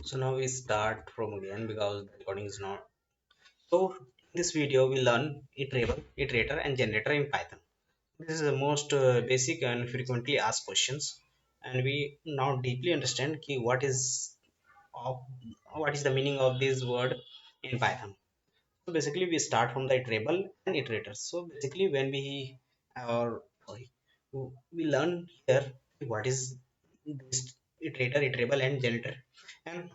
So now we start from again because the recording is not. So in this video we learn iterable, iterator and generator in Python. This is the most basic and frequently asked questions, and we now deeply understand of what is the meaning of this word in Python. So basically we start from the iterable and iterators. So basically when or sorry, we learn here what is this iterator, iterable and generator, and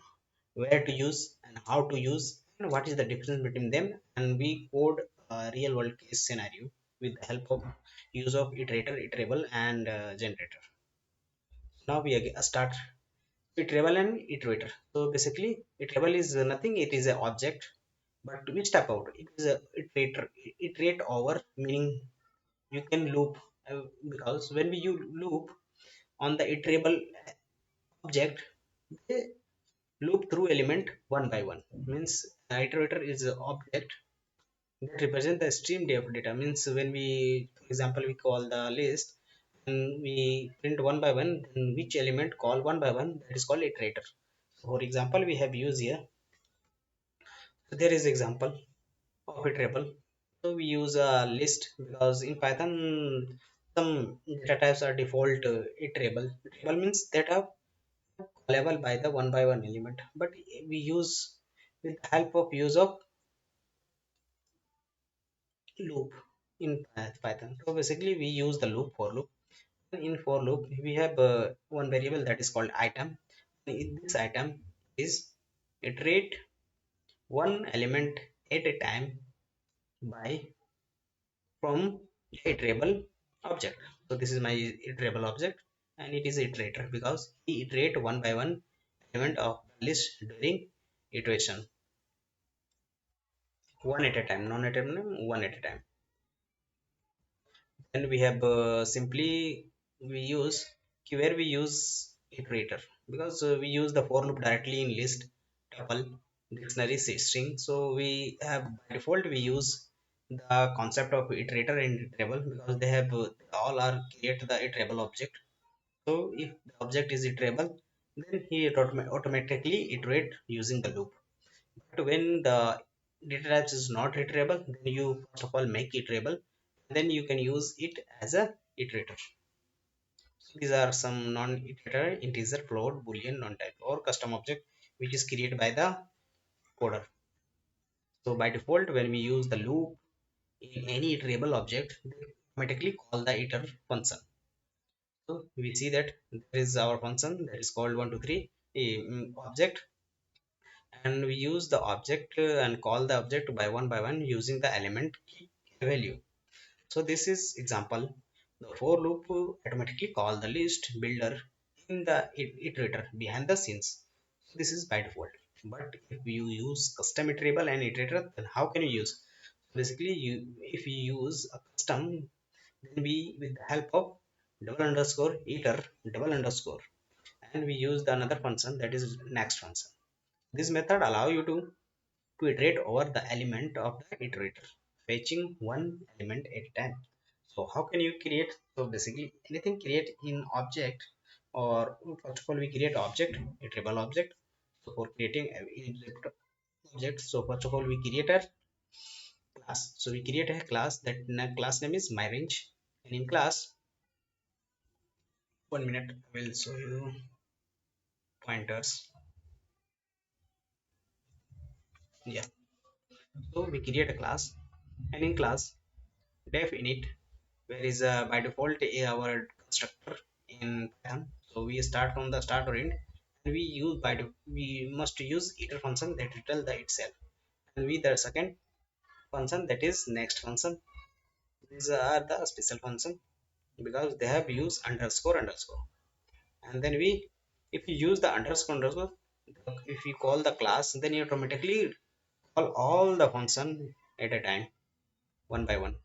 where to use and how to use and what is the difference between them, and we code a real world case scenario with the help of use of iterator, iterable and generator. Now we start iterable and iterator. So basically iterable is nothing, it is an object, but which type of it is a iterator, iterate over, meaning you can loop, because when we use loop on the iterable object, they loop through element one by one. Means iterator is an object that represent the stream data. Means when we, for example, we call the list and we print one by one, then which element call one by one, that is called iterator. So for example we have used here, so there is example of iterable. So we use a list because in Python some data types are default iterable. Iterable means that are callable by one element, but we use with the help of use of loop in Python. So basically we use the loop for loop. In for loop we have one variable that is called item. In this item is iterate one element at a time by from iterable object. So this is my iterable object, and it is iterator because he iterate one by one element of the list during iteration, one at a time, non at a time, one at a time. Then we have simply we use where we use iterator because we use the for loop directly in list, tuple, dictionary, string. So we have by default we use the concept of iterator and iterable because they have all are create the iterable object. So if the object is iterable, then he automatically iterate using the loop. But when the data types is not iterable, then you first of all make iterable, then you can use it as a iterator. So these are some non-iterator, integer, float, boolean, non-type or custom object which is created by the coder. So by default when we use the loop in any iterable object, they automatically call the iter function. So we see that there is our function that is called 123 object, and we use the object and call the object by one using the element key value. So this is example. The for loop automatically call the list builder in the iterator behind the scenes. So this is by default. But if you use custom iterable and iterator, then how can you use? Basically, you if you use a custom, then we with the help of double underscore iter double underscore, and we use the another function that is next function. This method allow you to iterate over the element of the iterator, fetching one element at a time. So how can you create? So basically anything create in object, or first of all we create object, iterable object. So for creating object, so first of all we create a class. So we create a class, that class name is myRange, and in class, 1 minute I will show you pointers. Yeah, so we create a class, and in class def init, where is by default our constructor in Python. So we start from the start or end, and we must use iter function that return the itself, and we the second function that is next function. These are the special function because they have used underscore underscore, and then we if you use the underscore underscore, if you call the class, then you automatically call all the function at a time, one by one.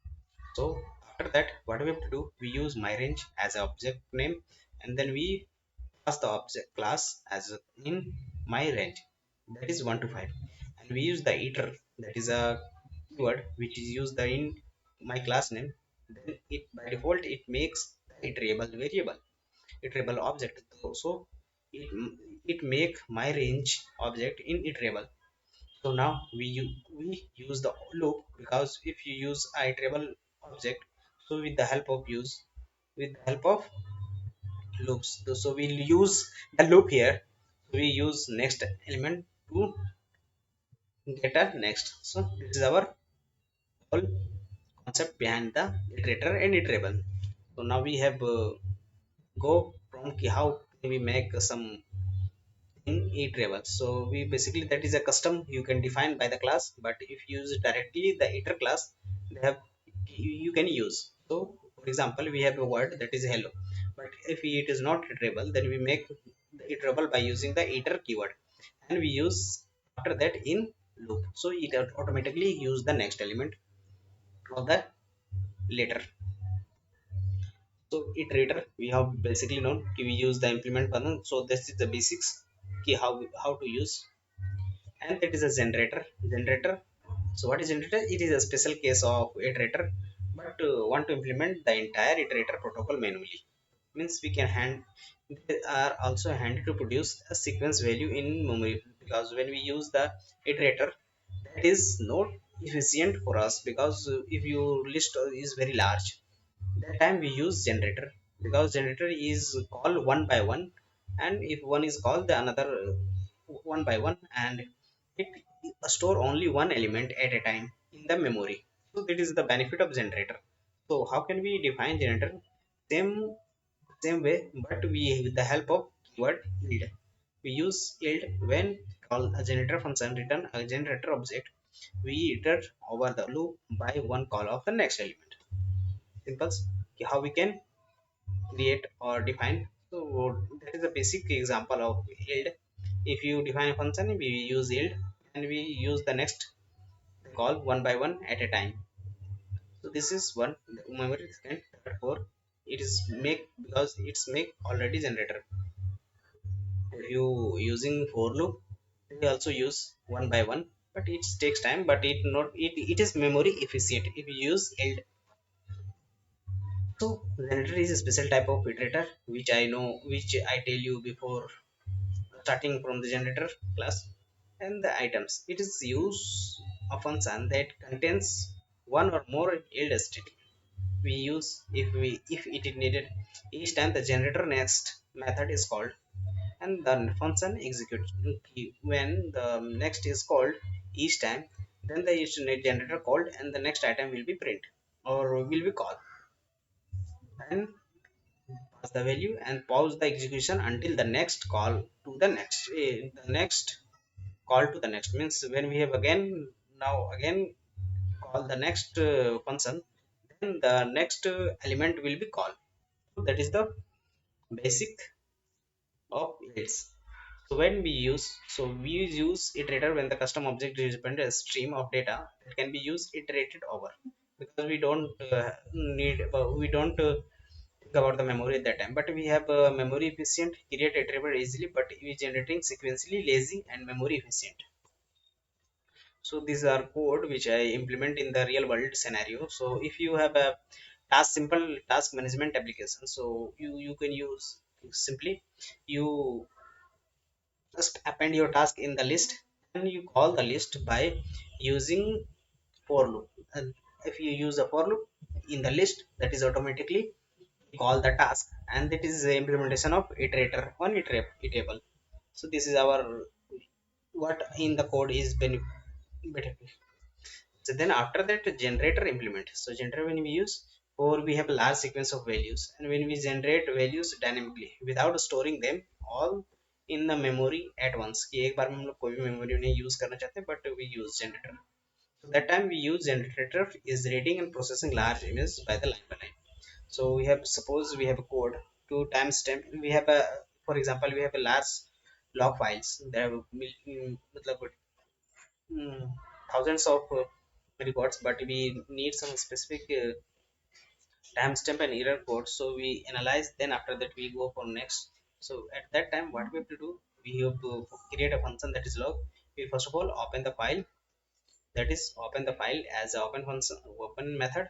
So after that what we have to do, we use myRange as an object name, and then we pass the object class as in myRange, that is 1 to 5, and we use the iter, that is a keyword which is used the in my class name. Then it by default it makes the iterable variable, iterable object. So it it make my range object in iterable. So now we use the loop, because if you use iterable object, so with the help of loops, so we'll use the loop here. We use next element to get a next. So this is our whole concept behind the iterator and iterable. So now we have go from how can we make some in iterable. So we basically, that is a custom you can define by the class, but if you use directly the iter class, they have, you can use. So for example, we have a word that is hello, but if it is not iterable, then we make the iterable by using the iter keyword, and we use after that in loop, so it automatically use the next element of the later. So iterator we have basically known, we use the implement button. So this is the basics key how to use. And it is a generator. So what is generator? It is a special case of iterator, but want to implement the entire iterator protocol manually, means we can hand, they are also handy to produce a sequence value in memory, because when we use the iterator, that is not efficient for us, because if your list is very large, that time we use generator, because generator is called one by one, and if one is called, the another one by one, and it store only one element at a time in the memory. So that is the benefit of generator. So how can we define generator? Same way, but we, with the help of keyword yield, we use yield when call a generator function return a generator object, we iterate over the loop by one call of the next element. Simples how we can create or define. So that is a basic example of yield. If you define a function, we use yield, and we use the next call one by one at a time. So this is one memory second third four. It is make, because it's make already generator. If you using for loop, we also use one by one, but it takes time, but it is memory efficient if you use yield. So generator is a special type of iterator, which I know, which I tell you before, starting from the generator class and the items. It is use a function that contains one or more yield state. We use if it is needed each time the generator next method is called, and the function executes when the next is called each time, then the each generator called and the next item will be print or will be called, and pass the value and pause the execution until the next call to the next, the next call to the next, means when we have again, now again call the next function, then the next element will be called. So that is the basic of its. So when we use, so we use iterator when the custom object is depend a stream of data that can be used iterated over, because we don't need we don't think about the memory at that time, but we have memory efficient create iterable easily, but we generating sequentially lazy and memory efficient. So these are code which I implement in the real world scenario. So if you have a simple task management application, so you can use simply, you just append your task in the list, and you call the list by using for loop. And if you use a for loop in the list, that is automatically call the task, and that is the implementation of iterator on iterable. So this is our what in the code is better. So then after that generator implement. So generator when we use, or we have a large sequence of values, and when we generate values dynamically without storing them all in the memory at once, कि एक बार में हम लोग कोई भी memory नहीं use करना चाहते, but we use generator. So that time we use generator is reading and processing large images by the line by line. So we have, suppose we have a code to timestamp, we have a, for example, we have a large log files, there are मतलब mm, thousands of records, but we need some specific timestamp and error code, so we analyze, then after that we go for next. So at that time what we have to do, we have to create a function that is log. We first of all open the file, that is open the file as a open function, open method,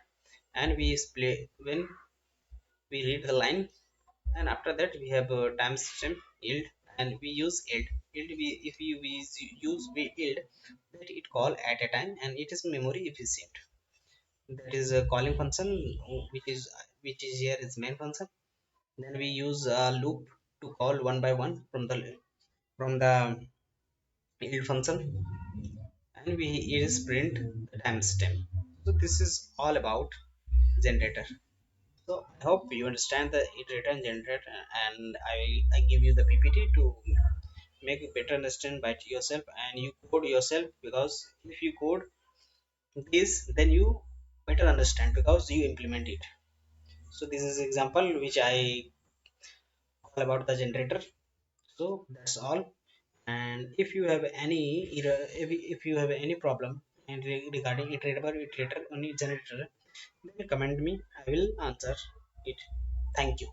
and we display when we read the line, and after that we have a timestamp yield, and we use yield. If you use we yield, that it call at a time and it is memory efficient. That is a calling function, which is here is main function. Then we use a loop to call one by one from the yield function, and we it is print the timestamp. So this is all about generator. So I hope you understand the iterator and generator, and I give you the PPT to make you better understand by yourself, and you code yourself, because if you code this, then you better understand because you implement it. So this is example which I call about the generator. So that's all. And if you have any if you have any problem and regarding iterable iterator on generator, then comment me, I will answer it. Thank you.